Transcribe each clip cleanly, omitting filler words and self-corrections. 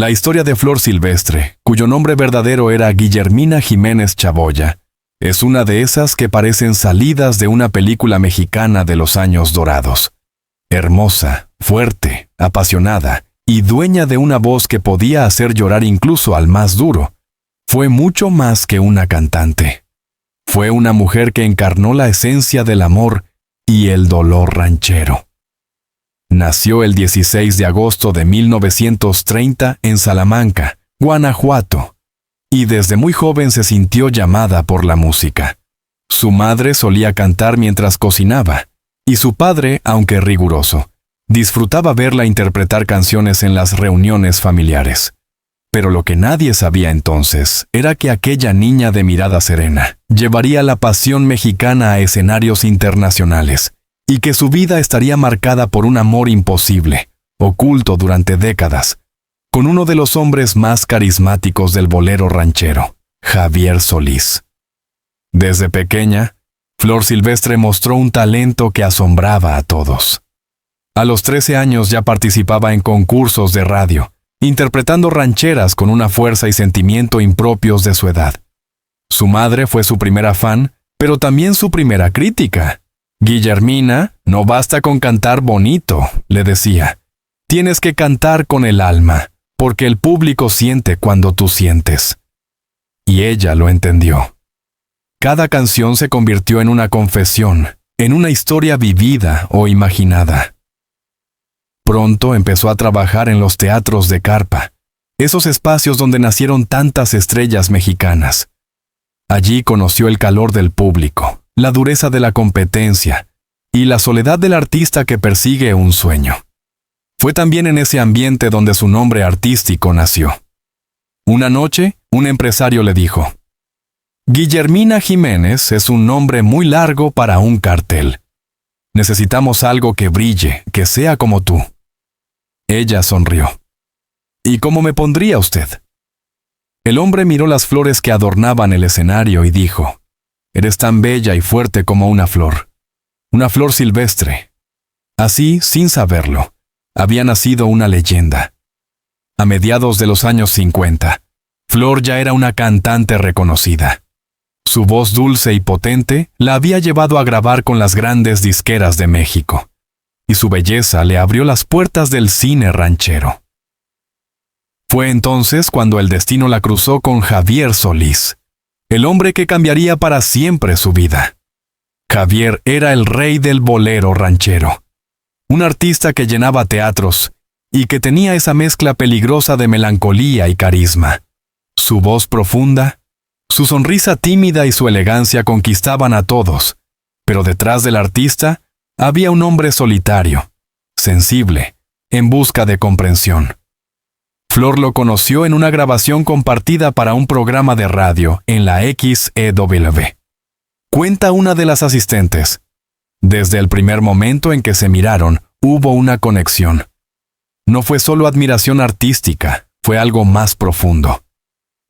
La historia de Flor Silvestre, cuyo nombre verdadero era Guillermina Jiménez Chaboya, es una de esas que parecen salidas de una película mexicana de los años dorados. Hermosa, fuerte, apasionada y dueña de una voz que podía hacer llorar incluso al más duro. Fue mucho más que una cantante. Fue una mujer que encarnó la esencia del amor y el dolor ranchero. Nació el 16 de agosto de 1930 en Salamanca, Guanajuato, y desde muy joven se sintió llamada por la música. Su madre solía cantar mientras cocinaba, y su padre, aunque riguroso, disfrutaba verla interpretar canciones en las reuniones familiares. Pero lo que nadie sabía entonces era que aquella niña de mirada serena llevaría la pasión mexicana a escenarios internacionales, y que su vida estaría marcada por un amor imposible, oculto durante décadas, con uno de los hombres más carismáticos del bolero ranchero, Javier Solís. Desde pequeña, Flor Silvestre mostró un talento que asombraba a todos. A los 13 años ya participaba en concursos de radio, interpretando rancheras con una fuerza y sentimiento impropios de su edad. Su madre fue su primera fan, pero también su primera crítica. Guillermina, no basta con cantar bonito, le decía. Tienes que cantar con el alma, porque el público siente cuando tú sientes. Y ella lo entendió. Cada canción se convirtió en una confesión, en una historia vivida o imaginada. Pronto empezó a trabajar en los teatros de carpa, esos espacios donde nacieron tantas estrellas mexicanas. Allí conoció el calor del público, la dureza de la competencia y la soledad del artista que persigue un sueño. Fue también en ese ambiente donde su nombre artístico nació. Una noche, un empresario le dijo: Guillermina Jiménez es un nombre muy largo para un cartel. Necesitamos algo que brille, que sea como tú. Ella sonrió. ¿Y cómo me pondría usted? El hombre miró las flores que adornaban el escenario y dijo: Eres tan bella y fuerte como una flor silvestre. Así, sin saberlo, había nacido una leyenda. A mediados de los años 50, Flor ya era una cantante reconocida. Su voz dulce y potente la había llevado a grabar con las grandes disqueras de México, y su belleza le abrió las puertas del cine ranchero. Fue entonces cuando el destino la cruzó con Javier Solís, el hombre que cambiaría para siempre su vida. Javier era el rey del bolero ranchero, un artista que llenaba teatros y que tenía esa mezcla peligrosa de melancolía y carisma. Su voz profunda, su sonrisa tímida y su elegancia conquistaban a todos, pero detrás del artista había un hombre solitario, sensible, en busca de comprensión. Flor lo conoció en una grabación compartida para un programa de radio en la XEW. Cuenta una de las asistentes: desde el primer momento en que se miraron, hubo una conexión. No fue solo admiración artística, fue algo más profundo.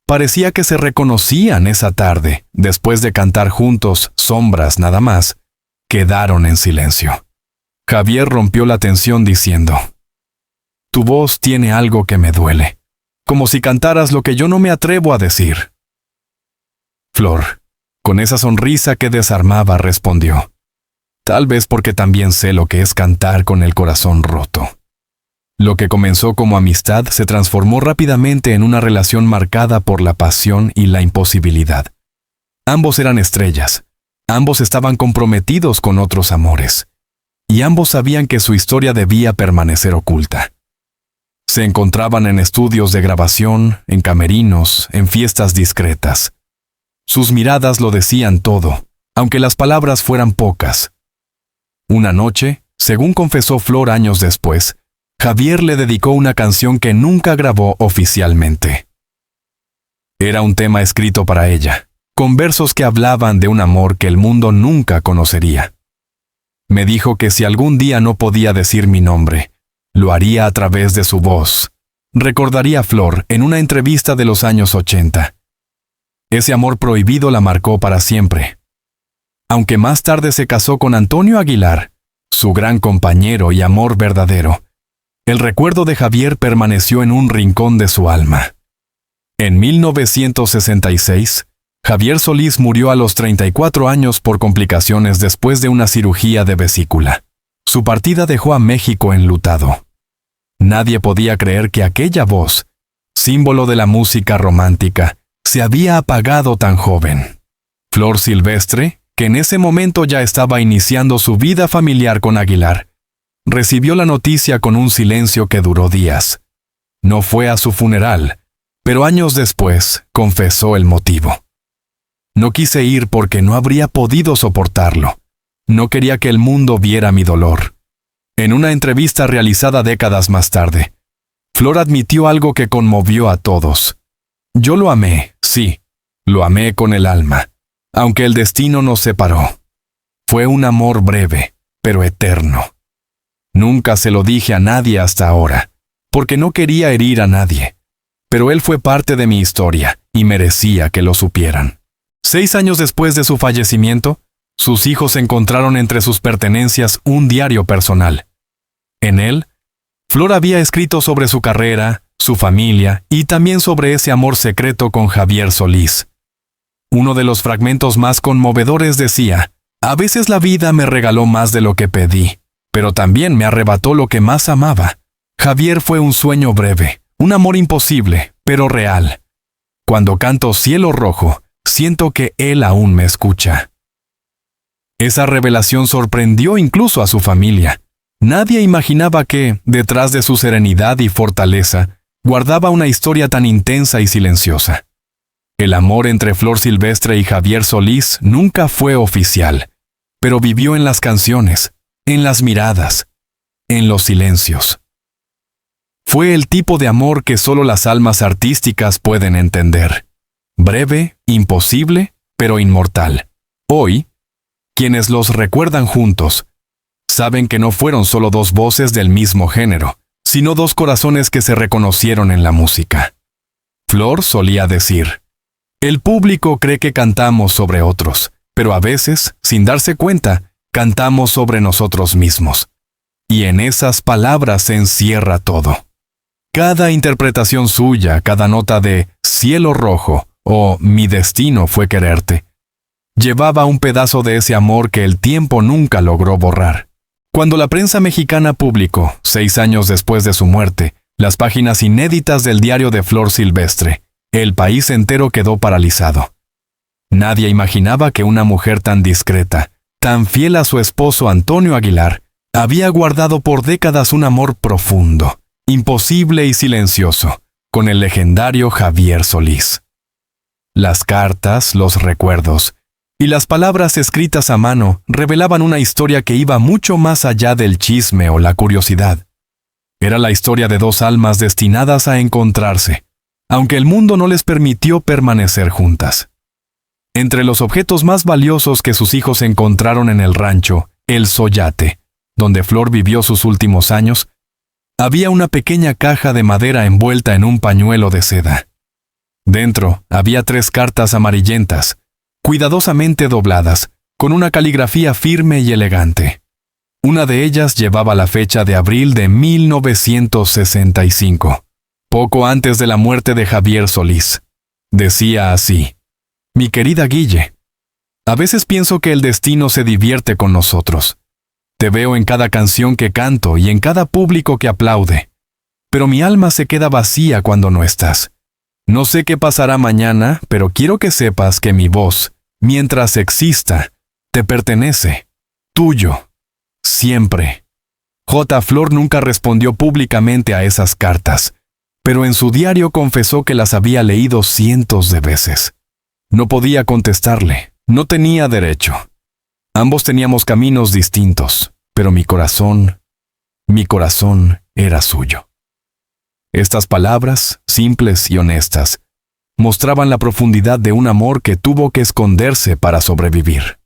Parecía que se reconocían esa tarde, después de cantar juntos Sombras nada más. Quedaron en silencio. Javier rompió la tensión diciendo: Tu voz tiene algo que me duele, como si cantaras lo que yo no me atrevo a decir. Flor, con esa sonrisa que desarmaba, respondió: Tal vez porque también sé lo que es cantar con el corazón roto. Lo que comenzó como amistad se transformó rápidamente en una relación marcada por la pasión y la imposibilidad. Ambos eran estrellas, ambos estaban comprometidos con otros amores, y ambos sabían que su historia debía permanecer oculta. Se encontraban en estudios de grabación, en camerinos, en fiestas discretas. Sus miradas lo decían todo, aunque las palabras fueran pocas. Una noche, según confesó Flor años después, Javier le dedicó una canción que nunca grabó oficialmente. Era un tema escrito para ella, con versos que hablaban de un amor que el mundo nunca conocería. Me dijo que si algún día no podía decir mi nombre, lo haría a través de su voz, recordaría Flor en una entrevista de los años 80. Ese amor prohibido la marcó para siempre. Aunque más tarde se casó con Antonio Aguilar, su gran compañero y amor verdadero, el recuerdo de Javier permaneció en un rincón de su alma. En 1966, Javier Solís murió a los 34 años por complicaciones después de una cirugía de vesícula. Su partida dejó a México enlutado. Nadie podía creer que aquella voz, símbolo de la música romántica, se había apagado tan joven. Flor Silvestre, que en ese momento ya estaba iniciando su vida familiar con Aguilar, recibió la noticia con un silencio que duró días. No fue a su funeral, pero años después confesó el motivo. No quise ir porque no habría podido soportarlo. No quería que el mundo viera mi dolor. En una entrevista realizada décadas más tarde, Flor admitió algo que conmovió a todos. Yo lo amé, sí, lo amé con el alma, aunque el destino nos separó. Fue un amor breve, pero eterno. Nunca se lo dije a nadie hasta ahora, porque no quería herir a nadie. Pero él fue parte de mi historia y merecía que lo supieran. 6 años después de su fallecimiento, sus hijos encontraron entre sus pertenencias un diario personal. En él, Flor había escrito sobre su carrera, su familia y también sobre ese amor secreto con Javier Solís. Uno de los fragmentos más conmovedores decía: «A veces la vida me regaló más de lo que pedí, pero también me arrebató lo que más amaba. Javier fue un sueño breve, un amor imposible, pero real. Cuando canto Cielo Rojo, siento que él aún me escucha». Esa revelación sorprendió incluso a su familia. Nadie imaginaba que, detrás de su serenidad y fortaleza, guardaba una historia tan intensa y silenciosa. El amor entre Flor Silvestre y Javier Solís nunca fue oficial, pero vivió en las canciones, en las miradas, en los silencios. Fue el tipo de amor que solo las almas artísticas pueden entender. Breve, imposible, pero inmortal. Hoy, quienes los recuerdan juntos, saben que no fueron solo dos voces del mismo género, sino dos corazones que se reconocieron en la música. Flor solía decir: «El público cree que cantamos sobre otros, pero a veces, sin darse cuenta, cantamos sobre nosotros mismos». Y en esas palabras se encierra todo. Cada interpretación suya, cada nota de Cielo Rojo o Mi destino fue quererte, llevaba un pedazo de ese amor que el tiempo nunca logró borrar. Cuando la prensa mexicana publicó, 6 años después de su muerte, las páginas inéditas del diario de Flor Silvestre, el país entero quedó paralizado. Nadie imaginaba que una mujer tan discreta, tan fiel a su esposo Antonio Aguilar, había guardado por décadas un amor profundo, imposible y silencioso, con el legendario Javier Solís. Las cartas, los recuerdos y las palabras escritas a mano revelaban una historia que iba mucho más allá del chisme o la curiosidad. Era la historia de dos almas destinadas a encontrarse, aunque el mundo no les permitió permanecer juntas. Entre los objetos más valiosos que sus hijos encontraron en el rancho, El Soyate, donde Flor vivió sus últimos años, había una pequeña caja de madera envuelta en un pañuelo de seda. Dentro había 3 cartas amarillentas, cuidadosamente dobladas, con una caligrafía firme y elegante. Una de ellas llevaba la fecha de abril de 1965, poco antes de la muerte de Javier Solís. Decía así: «Mi querida Guille, a veces pienso que el destino se divierte con nosotros. Te veo en cada canción que canto y en cada público que aplaude. Pero mi alma se queda vacía cuando no estás. No sé qué pasará mañana, pero quiero que sepas que mi voz, mientras exista, te pertenece. Tuyo. Siempre». J. Flor nunca respondió públicamente a esas cartas, pero en su diario confesó que las había leído cientos de veces. No podía contestarle, no tenía derecho. Ambos teníamos caminos distintos, pero mi corazón era suyo. Estas palabras, simples y honestas, mostraban la profundidad de un amor que tuvo que esconderse para sobrevivir.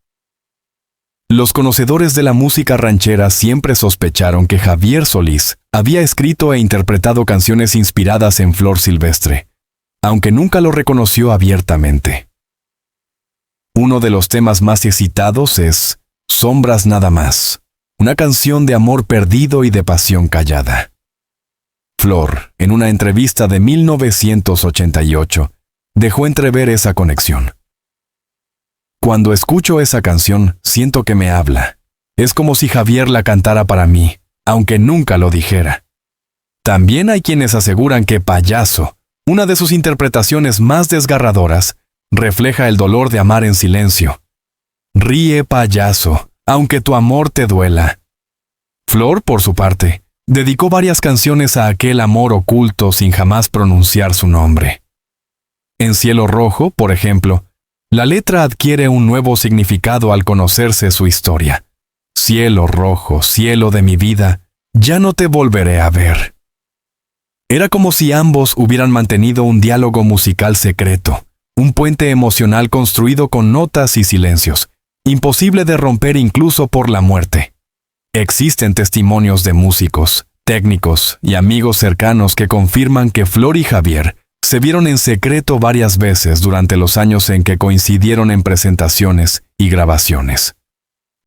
Los conocedores de la música ranchera siempre sospecharon que Javier Solís había escrito e interpretado canciones inspiradas en Flor Silvestre, aunque nunca lo reconoció abiertamente. Uno de los temas más citados es Sombras nada más, una canción de amor perdido y de pasión callada. Flor, en una entrevista de 1988, dejó entrever esa conexión. Cuando escucho esa canción, siento que me habla. Es como si Javier la cantara para mí, aunque nunca lo dijera. También hay quienes aseguran que Payaso, una de sus interpretaciones más desgarradoras, refleja el dolor de amar en silencio. Ríe, payaso, aunque tu amor te duela. Flor, por su parte, dedicó varias canciones a aquel amor oculto sin jamás pronunciar su nombre. En Cielo Rojo, por ejemplo, la letra adquiere un nuevo significado al conocerse su historia. Cielo rojo, cielo de mi vida, ya no te volveré a ver. Era como si ambos hubieran mantenido un diálogo musical secreto, un puente emocional construido con notas y silencios, imposible de romper incluso por la muerte. Existen testimonios de músicos, técnicos y amigos cercanos que confirman que Flor y Javier se vieron en secreto varias veces durante los años en que coincidieron en presentaciones y grabaciones.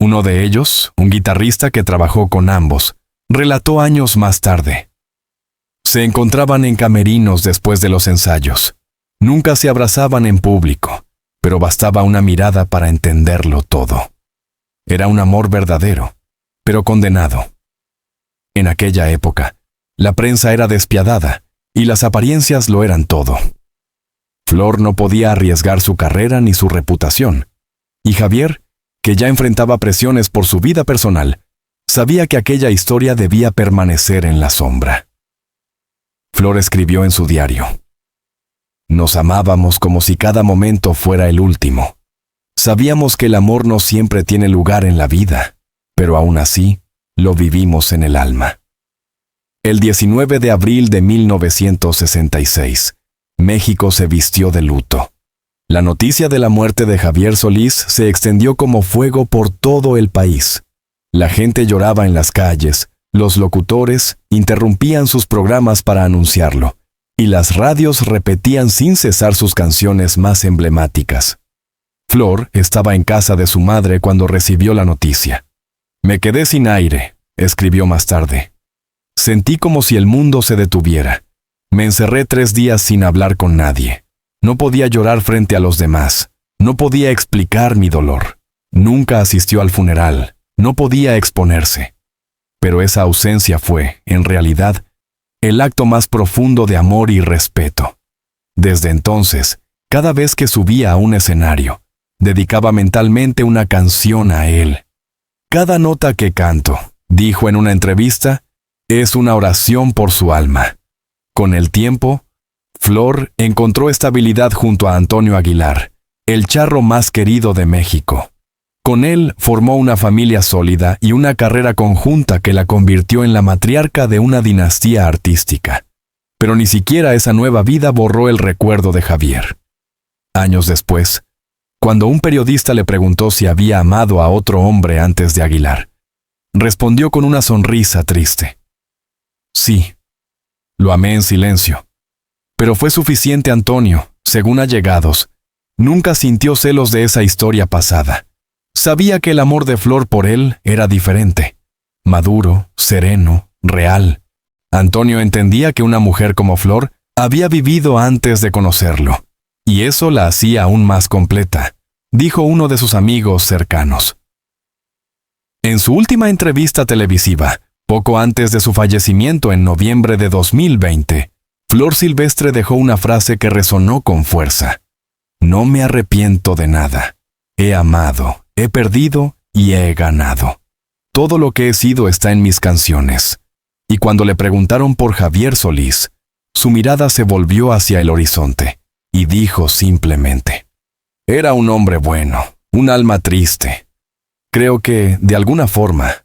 Uno de ellos, un guitarrista que trabajó con ambos, relató años más tarde. Se encontraban en camerinos después de los ensayos. Nunca se abrazaban en público, pero bastaba una mirada para entenderlo todo. Era un amor verdadero, pero condenado. En aquella época, la prensa era despiadada y las apariencias lo eran todo. Flor no podía arriesgar su carrera ni su reputación, y Javier, que ya enfrentaba presiones por su vida personal, sabía que aquella historia debía permanecer en la sombra. Flor escribió en su diario: Nos amábamos como si cada momento fuera el último. Sabíamos que el amor no siempre tiene lugar en la vida, pero aún así, lo vivimos en el alma. El 19 de abril de 1966, México se vistió de luto. La noticia de la muerte de Javier Solís se extendió como fuego por todo el país. La gente lloraba en las calles, los locutores interrumpían sus programas para anunciarlo, y las radios repetían sin cesar sus canciones más emblemáticas. Flor estaba en casa de su madre cuando recibió la noticia. Me quedé sin aire, escribió más tarde. Sentí como si el mundo se detuviera. Me encerré 3 días sin hablar con nadie. No podía llorar frente a los demás. No podía explicar mi dolor. Nunca asistió al funeral. No podía exponerse. Pero esa ausencia fue, en realidad, el acto más profundo de amor y respeto. Desde entonces, cada vez que subía a un escenario, dedicaba mentalmente una canción a él. Cada nota que canto, dijo en una entrevista, es una oración por su alma. Con el tiempo, Flor encontró estabilidad junto a Antonio Aguilar, el charro más querido de México. Con él formó una familia sólida y una carrera conjunta que la convirtió en la matriarca de una dinastía artística. Pero ni siquiera esa nueva vida borró el recuerdo de Javier. Años después, cuando un periodista le preguntó si había amado a otro hombre antes de Aguilar, respondió con una sonrisa triste. Sí, lo amé en silencio. Pero fue suficiente. Antonio, según allegados, nunca sintió celos de esa historia pasada. Sabía que el amor de Flor por él era diferente, maduro, sereno, real. Antonio entendía que una mujer como Flor había vivido antes de conocerlo, y eso la hacía aún más completa, dijo uno de sus amigos cercanos. En su última entrevista televisiva, poco antes de su fallecimiento en noviembre de 2020, Flor Silvestre dejó una frase que resonó con fuerza. No me arrepiento de nada. He amado, he perdido y he ganado. Todo lo que he sido está en mis canciones. Y cuando le preguntaron por Javier Solís, su mirada se volvió hacia el horizonte y dijo simplemente: era un hombre bueno, un alma triste. Creo que, de alguna forma,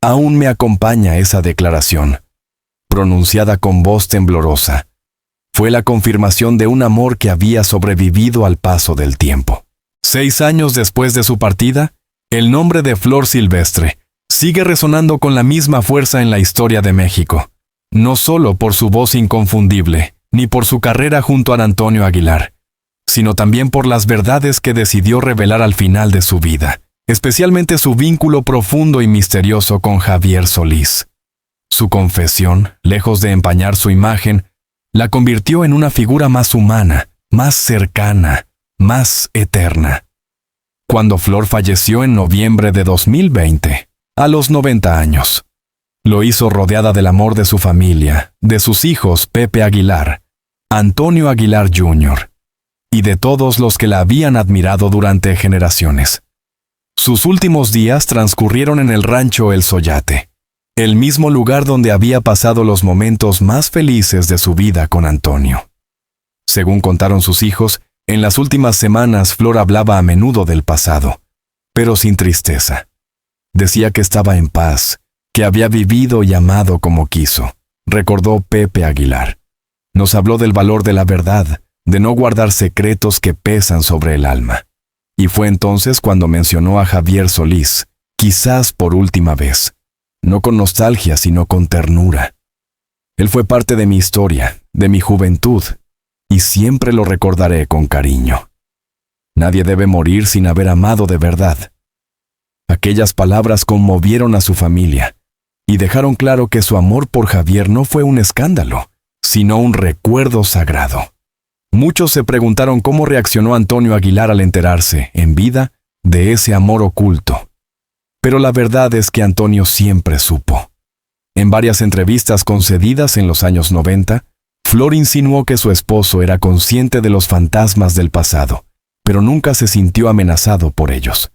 aún me acompaña esa declaración, pronunciada con voz temblorosa. Fue la confirmación de un amor que había sobrevivido al paso del tiempo. 6 años después de su partida, el nombre de Flor Silvestre sigue resonando con la misma fuerza en la historia de México, no solo por su voz inconfundible, ni por su carrera junto a Antonio Aguilar, sino también por las verdades que decidió revelar al final de su vida, especialmente su vínculo profundo y misterioso con Javier Solís. Su confesión, lejos de empañar su imagen, la convirtió en una figura más humana, más cercana, más eterna. Cuando Flor falleció en noviembre de 2020, a los 90 años, lo hizo rodeada del amor de su familia, de sus hijos Pepe Aguilar, Antonio Aguilar Jr., y de todos los que la habían admirado durante generaciones. Sus últimos días transcurrieron en el rancho El Soyate, el mismo lugar donde había pasado los momentos más felices de su vida con Antonio. Según contaron sus hijos, en las últimas semanas Flor hablaba a menudo del pasado, pero sin tristeza. Decía que estaba en paz, que había vivido y amado como quiso, recordó Pepe Aguilar. Nos habló del valor de la verdad, de no guardar secretos que pesan sobre el alma. Y fue entonces cuando mencionó a Javier Solís, quizás por última vez, no con nostalgia sino con ternura. Él fue parte de mi historia, de mi juventud, y siempre lo recordaré con cariño. Nadie debe morir sin haber amado de verdad. Aquellas palabras conmovieron a su familia, y dejaron claro que su amor por Javier no fue un escándalo, sino un recuerdo sagrado. Muchos se preguntaron cómo reaccionó Antonio Aguilar al enterarse, en vida, de ese amor oculto. Pero la verdad es que Antonio siempre supo. En varias entrevistas concedidas en los años 90, Flor insinuó que su esposo era consciente de los fantasmas del pasado, pero nunca se sintió amenazado por ellos.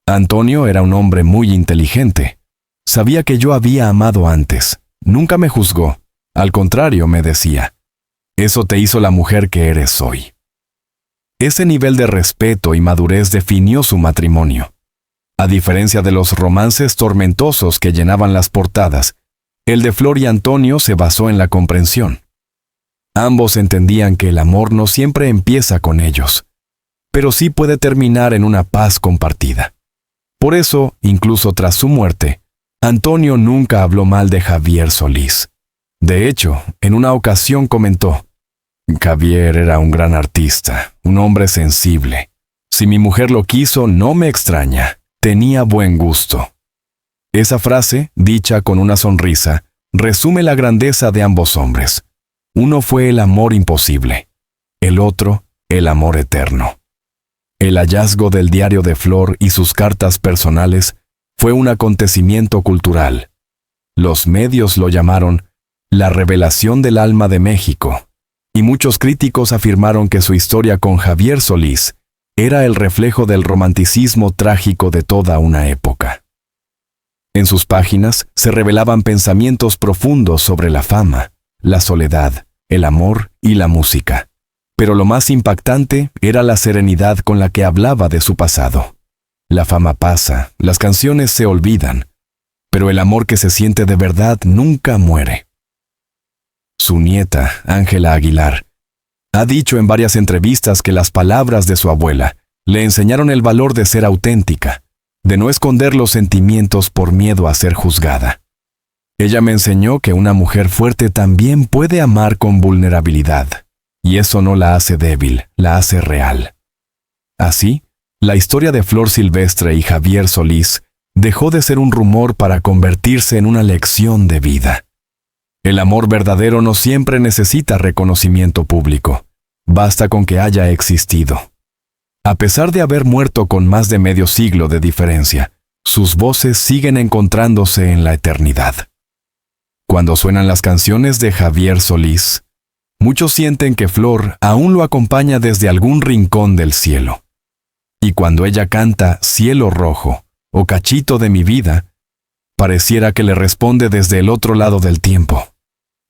Antonio era un hombre muy inteligente. Sabía que yo había amado antes. Nunca me juzgó. Al contrario, me decía, eso te hizo la mujer que eres hoy. Ese nivel de respeto y madurez definió su matrimonio. A diferencia de los romances tormentosos que llenaban las portadas, el de Flor y Antonio se basó en la comprensión. Ambos entendían que el amor no siempre empieza con ellos, pero sí puede terminar en una paz compartida. Por eso, incluso tras su muerte, Antonio nunca habló mal de Javier Solís. De hecho, en una ocasión comentó, Javier era un gran artista, un hombre sensible. Si mi mujer lo quiso, no me extraña. Tenía buen gusto. Esa frase, dicha con una sonrisa, resume la grandeza de ambos hombres. Uno fue el amor imposible, el otro, el amor eterno. El hallazgo del diario de Flor y sus cartas personales fue un acontecimiento cultural. Los medios lo llamaron la revelación del alma de México, y muchos críticos afirmaron que su historia con Javier Solís era el reflejo del romanticismo trágico de toda una época. En sus páginas se revelaban pensamientos profundos sobre la fama, la soledad, el amor y la música. Pero lo más impactante era la serenidad con la que hablaba de su pasado. La fama pasa, las canciones se olvidan, pero el amor que se siente de verdad nunca muere. Su nieta, Ángela Aguilar, ha dicho en varias entrevistas que las palabras de su abuela le enseñaron el valor de ser auténtica, de no esconder los sentimientos por miedo a ser juzgada. Ella me enseñó que una mujer fuerte también puede amar con vulnerabilidad. Y eso no la hace débil, la hace real. Así, la historia de Flor Silvestre y Javier Solís dejó de ser un rumor para convertirse en una lección de vida. El amor verdadero no siempre necesita reconocimiento público. Basta con que haya existido. A pesar de haber muerto con más de medio siglo de diferencia, sus voces siguen encontrándose en la eternidad. Cuando suenan las canciones de Javier Solís, muchos sienten que Flor aún lo acompaña desde algún rincón del cielo. Y cuando ella canta Cielo Rojo o Cachito de mi vida, pareciera que le responde desde el otro lado del tiempo.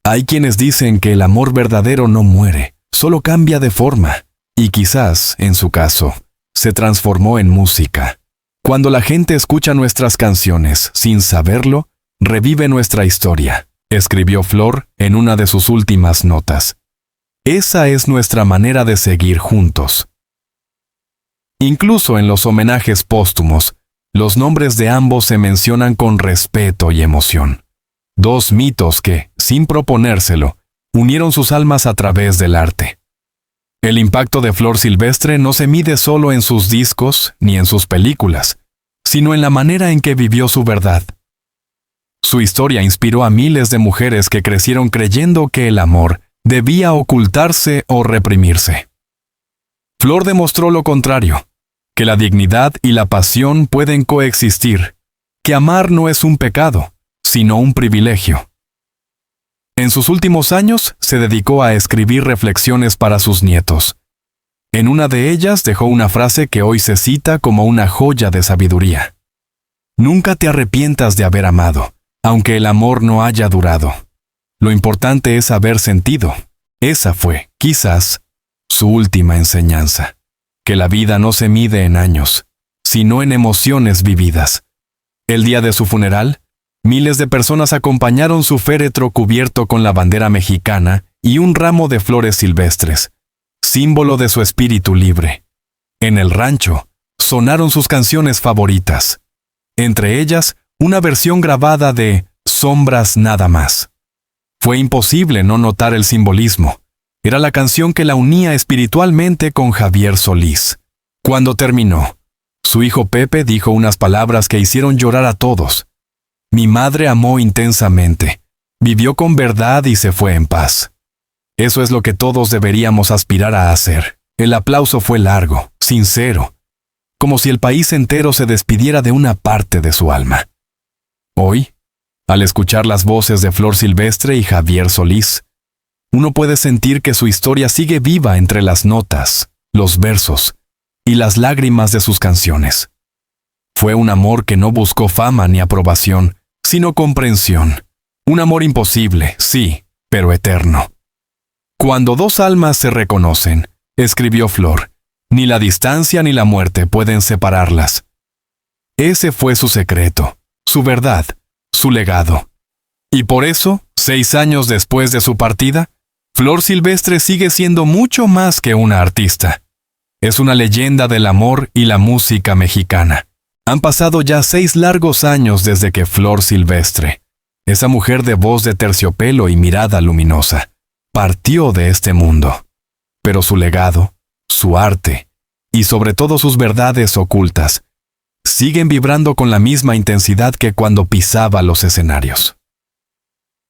Hay quienes dicen que el amor verdadero no muere, solo cambia de forma, y quizás, en su caso, se transformó en música. Cuando la gente escucha nuestras canciones sin saberlo, revive nuestra historia, escribió Flor en una de sus últimas notas. Esa es nuestra manera de seguir juntos. Incluso en los homenajes póstumos, los nombres de ambos se mencionan con respeto y emoción. Dos mitos que, sin proponérselo, unieron sus almas a través del arte. El impacto de Flor Silvestre no se mide solo en sus discos ni en sus películas, sino en la manera en que vivió su verdad. Su historia inspiró a miles de mujeres que crecieron creyendo que el amor debía ocultarse o reprimirse. Flor demostró lo contrario, que la dignidad y la pasión pueden coexistir, que amar no es un pecado, sino un privilegio. En sus últimos años se dedicó a escribir reflexiones para sus nietos. En una de ellas dejó una frase que hoy se cita como una joya de sabiduría. Nunca te arrepientas de haber amado, aunque el amor no haya durado. Lo importante es haber sentido. Esa fue, quizás, su última enseñanza. Que la vida no se mide en años, sino en emociones vividas. El día de su funeral, miles de personas acompañaron su féretro cubierto con la bandera mexicana y un ramo de flores silvestres, símbolo de su espíritu libre. En el rancho, sonaron sus canciones favoritas. Entre ellas, una versión grabada de Sombras nada más. Fue imposible no notar el simbolismo. Era la canción que la unía espiritualmente con Javier Solís. Cuando terminó, su hijo Pepe dijo unas palabras que hicieron llorar a todos. Mi madre amó intensamente, vivió con verdad y se fue en paz. Eso es lo que todos deberíamos aspirar a hacer. El aplauso fue largo, sincero, como si el país entero se despidiera de una parte de su alma. Hoy, al escuchar las voces de Flor Silvestre y Javier Solís, uno puede sentir que su historia sigue viva entre las notas, los versos y las lágrimas de sus canciones. Fue un amor que no buscó fama ni aprobación, sino comprensión. Un amor imposible, sí, pero eterno. Cuando dos almas se reconocen, escribió Flor, ni la distancia ni la muerte pueden separarlas. Ese fue su secreto, su verdad, su legado. Y por eso, 6 años después de su partida, Flor Silvestre sigue siendo mucho más que una artista. Es una leyenda del amor y la música mexicana. Han pasado ya 6 largos años desde que Flor Silvestre, esa mujer de voz de terciopelo y mirada luminosa, partió de este mundo. Pero su legado, su arte y sobre todo sus verdades ocultas, siguen vibrando con la misma intensidad que cuando pisaba los escenarios.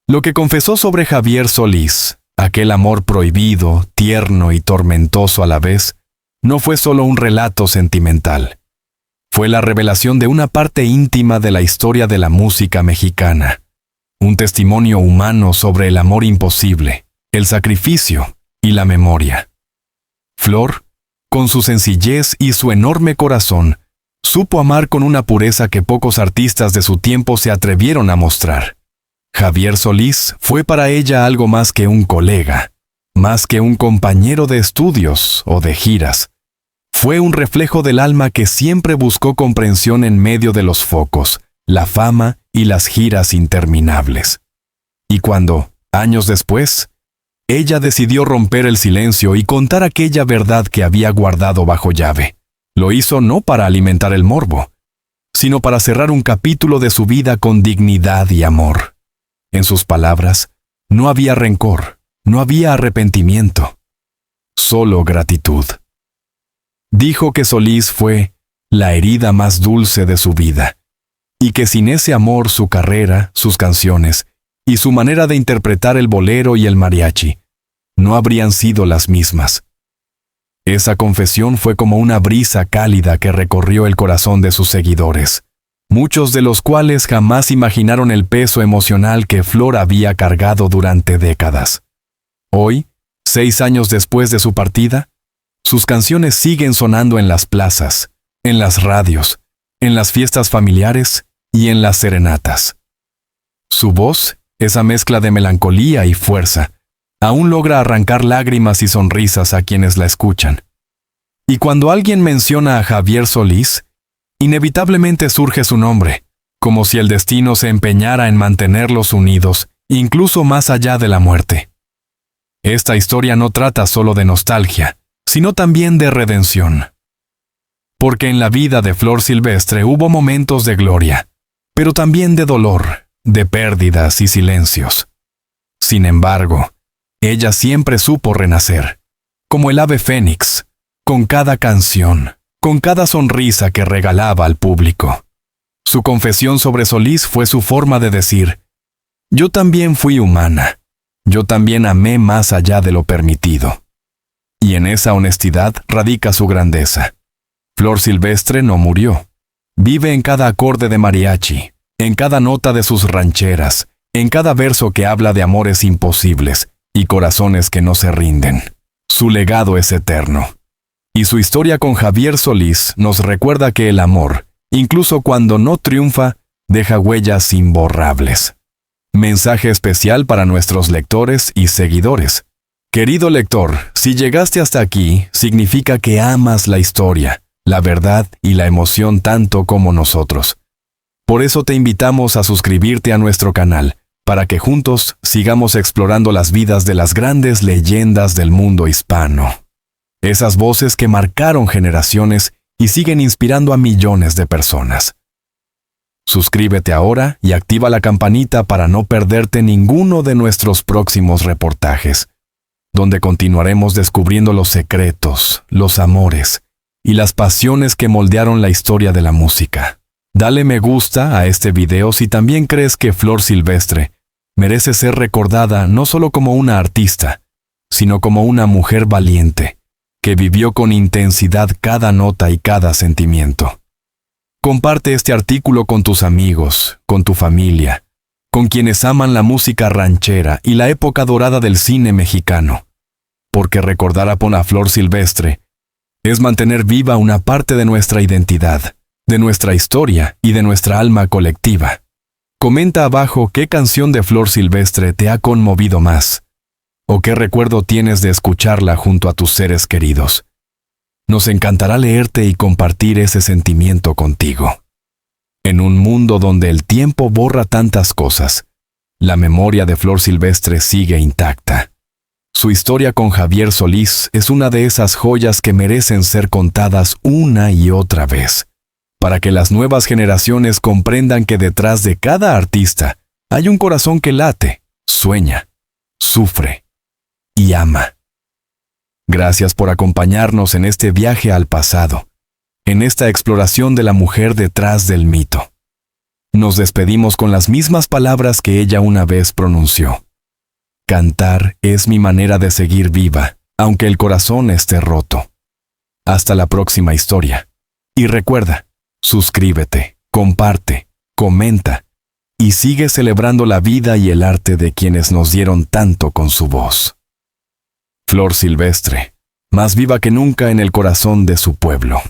Lo que confesó sobre Javier Solís, aquel amor prohibido, tierno y tormentoso a la vez, no fue solo un relato sentimental. Fue la revelación de una parte íntima de la historia de la música mexicana. Un testimonio humano sobre el amor imposible, el sacrificio y la memoria. Flor, con su sencillez y su enorme corazón, supo amar con una pureza que pocos artistas de su tiempo se atrevieron a mostrar. Javier Solís fue para ella algo más que un colega, más que un compañero de estudios o de giras. Fue un reflejo del alma que siempre buscó comprensión en medio de los focos, la fama y las giras interminables. Y cuando, años después, ella decidió romper el silencio y contar aquella verdad que había guardado bajo llave, lo hizo no para alimentar el morbo, sino para cerrar un capítulo de su vida con dignidad y amor. En sus palabras, no había rencor, no había arrepentimiento, solo gratitud. Dijo que Solís fue la herida más dulce de su vida, y que sin ese amor su carrera, sus canciones y su manera de interpretar el bolero y el mariachi no habrían sido las mismas. Esa confesión fue como una brisa cálida que recorrió el corazón de sus seguidores, muchos de los cuales jamás imaginaron el peso emocional que Flor había cargado durante décadas. Hoy, 6 años después de su partida, sus canciones siguen sonando en las plazas, en las radios, en las fiestas familiares y en las serenatas. Su voz, esa mezcla de melancolía y fuerza, aún logra arrancar lágrimas y sonrisas a quienes la escuchan. Y cuando alguien menciona a Javier Solís, inevitablemente surge su nombre, como si el destino se empeñara en mantenerlos unidos, incluso más allá de la muerte. Esta historia no trata solo de nostalgia, sino también de redención. Porque en la vida de Flor Silvestre hubo momentos de gloria, pero también de dolor, de pérdidas y silencios. Sin embargo, ella siempre supo renacer, como el ave fénix, con cada canción, con cada sonrisa que regalaba al público. Su confesión sobre Solís fue su forma de decir: yo también fui humana, yo también amé más allá de lo permitido. Y en esa honestidad radica su grandeza. Flor Silvestre no murió. Vive en cada acorde de mariachi, en cada nota de sus rancheras, en cada verso que habla de amores imposibles y corazones que no se rinden. Su legado es eterno. Y su historia con Javier Solís nos recuerda que el amor, incluso cuando no triunfa, deja huellas imborrables. Mensaje especial para nuestros lectores y seguidores. Querido lector, si llegaste hasta aquí, significa que amas la historia, la verdad y la emoción tanto como nosotros. Por eso te invitamos a suscribirte a nuestro canal, para que juntos sigamos explorando las vidas de las grandes leyendas del mundo hispano. Esas voces que marcaron generaciones y siguen inspirando a millones de personas. Suscríbete ahora y activa la campanita para no perderte ninguno de nuestros próximos reportajes, donde continuaremos descubriendo los secretos, los amores y las pasiones que moldearon la historia de la música. Dale me gusta a este video si también crees que Flor Silvestre merece ser recordada no solo como una artista, sino como una mujer valiente, que vivió con intensidad cada nota y cada sentimiento. Comparte este artículo con tus amigos, con tu familia, con quienes aman la música ranchera y la época dorada del cine mexicano, porque recordar a Flor Silvestre es mantener viva una parte de nuestra identidad, de nuestra historia y de nuestra alma colectiva. Comenta abajo qué canción de Flor Silvestre te ha conmovido más, o qué recuerdo tienes de escucharla junto a tus seres queridos. Nos encantará leerte y compartir ese sentimiento contigo. En un mundo donde el tiempo borra tantas cosas, la memoria de Flor Silvestre sigue intacta. Su historia con Javier Solís es una de esas joyas que merecen ser contadas una y otra vez, para que las nuevas generaciones comprendan que detrás de cada artista hay un corazón que late, sueña, sufre y ama. Gracias por acompañarnos en este viaje al pasado, en esta exploración de la mujer detrás del mito. Nos despedimos con las mismas palabras que ella una vez pronunció. Cantar es mi manera de seguir viva, aunque el corazón esté roto. Hasta la próxima historia. Y recuerda, suscríbete, comparte, comenta y sigue celebrando la vida y el arte de quienes nos dieron tanto con su voz. Flor Silvestre, más viva que nunca en el corazón de su pueblo.